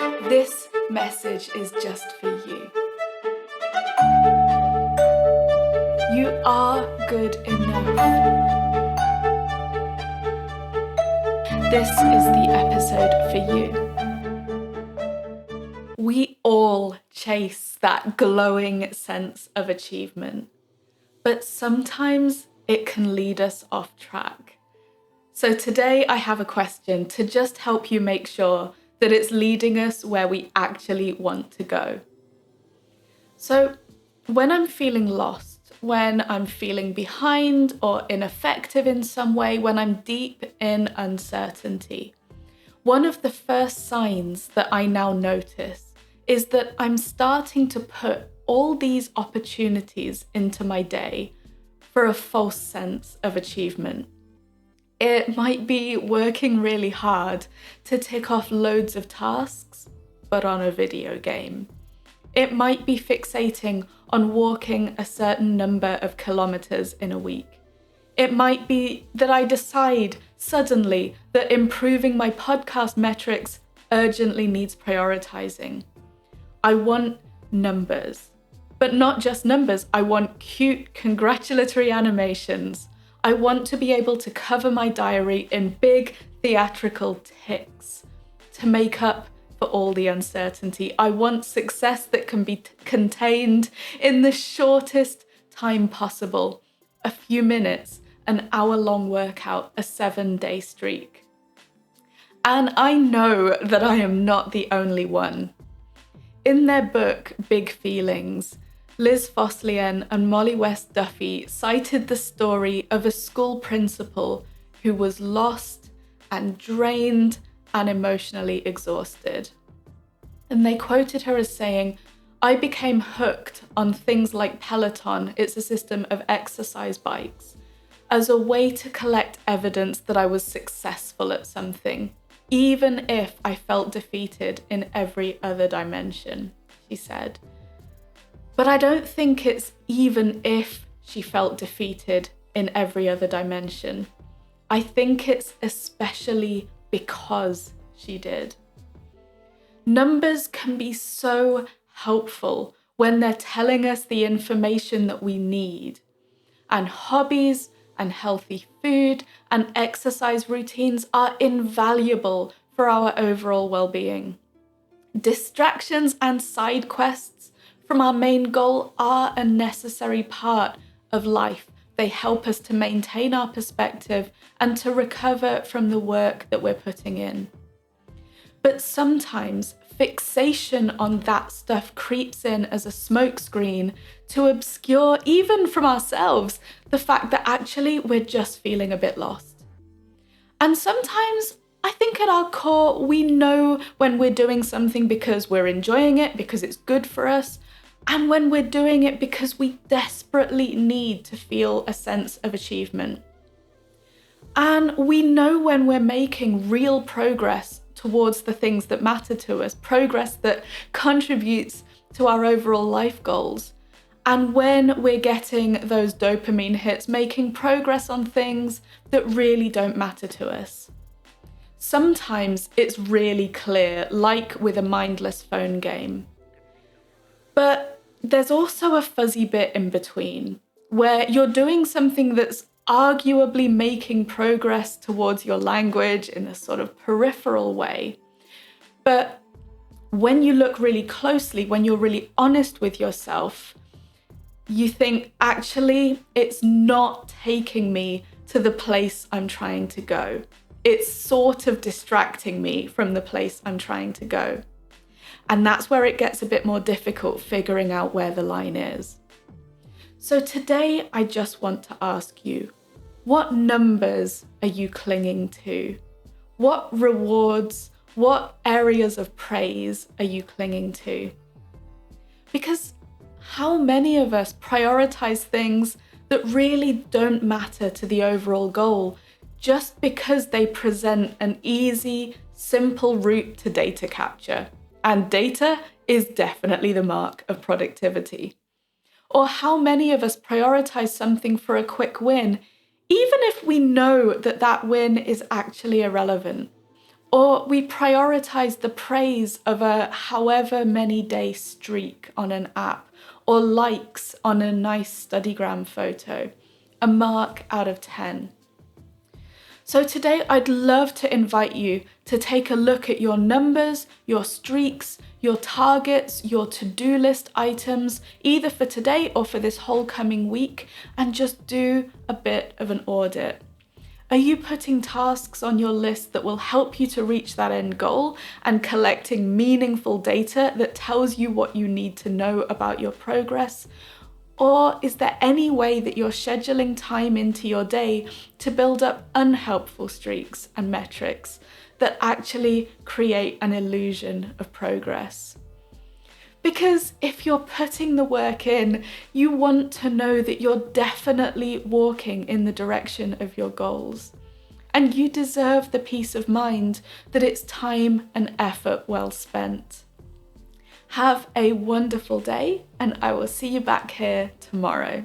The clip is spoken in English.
This message is just for you. You are good enough. This is the episode for you. We all chase that glowing sense of achievement, but sometimes it can lead us off track. So today I have a question to just help you make sure that it's leading us where we actually want to go. So when I'm feeling lost, when I'm feeling behind or ineffective in some way, when I'm deep in uncertainty, one of the first signs that I now notice is that I'm starting to put all these opportunities into my day for a false sense of achievement. It might be working really hard to tick off loads of tasks, but on a video game. It might be fixating on walking a certain number of kilometers in a week. It might be that I decide suddenly that improving my podcast metrics urgently needs prioritizing. I want numbers, but not just numbers. I want cute congratulatory animations. I want to be able to cover my diary in big theatrical ticks to make up for all the uncertainty. I want success that can be contained in the shortest time possible. A few minutes, an hour-long workout, a 7-day streak. And I know that I am not the only one. In their book, Big Feelings, Liz Fosslien and Molly West Duffy cited the story of a school principal who was lost and drained and emotionally exhausted. And they quoted her as saying, "I became hooked on things like Peloton," it's a system of exercise bikes, "as a way to collect evidence that I was successful at something, even if I felt defeated in every other dimension," she said. But I don't think it's even if she felt defeated in every other dimension. I think it's especially because she did. Numbers can be so helpful when they're telling us the information that we need. And hobbies and healthy food and exercise routines are invaluable for our overall well-being. Distractions and side quests from our main goal are a necessary part of life. They help us to maintain our perspective and to recover from the work that we're putting in. But sometimes fixation on that stuff creeps in as a smokescreen to obscure, even from ourselves, the fact that actually we're just feeling a bit lost. And sometimes I think at our core, we know when we're doing something because we're enjoying it, because it's good for us, and when we're doing it because we desperately need to feel a sense of achievement. And we know when we're making real progress towards the things that matter to us, progress that contributes to our overall life goals. And when we're getting those dopamine hits, making progress on things that really don't matter to us. Sometimes it's really clear, like with a mindless phone game. But there's also a fuzzy bit in between, where you're doing something that's arguably making progress towards your language in a sort of peripheral way. But when you look really closely, when you're really honest with yourself, you think, actually, it's not taking me to the place I'm trying to go. It's sort of distracting me from the place I'm trying to go. And that's where it gets a bit more difficult figuring out where the line is. So today, I just want to ask you, what numbers are you clinging to? What rewards, what areas of praise are you clinging to? Because how many of us prioritize things that really don't matter to the overall goal just because they present an easy, simple route to data capture? And data is definitely the mark of productivity. Or how many of us prioritize something for a quick win, even if we know that that win is actually irrelevant? Or we prioritize the praise of a however many day streak on an app, or likes on a nice Studygram photo, a mark out of 10. So today I'd love to invite you to take a look at your numbers, your streaks, your targets, your to-do list items, either for today or for this whole coming week, and just do a bit of an audit. Are you putting tasks on your list that will help you to reach that end goal and collecting meaningful data that tells you what you need to know about your progress? Or is there any way that you're scheduling time into your day to build up unhelpful streaks and metrics that actually create an illusion of progress? Because if you're putting the work in, you want to know that you're definitely walking in the direction of your goals. And you deserve the peace of mind that it's time and effort well spent. Have a wonderful day, and I will see you back here tomorrow.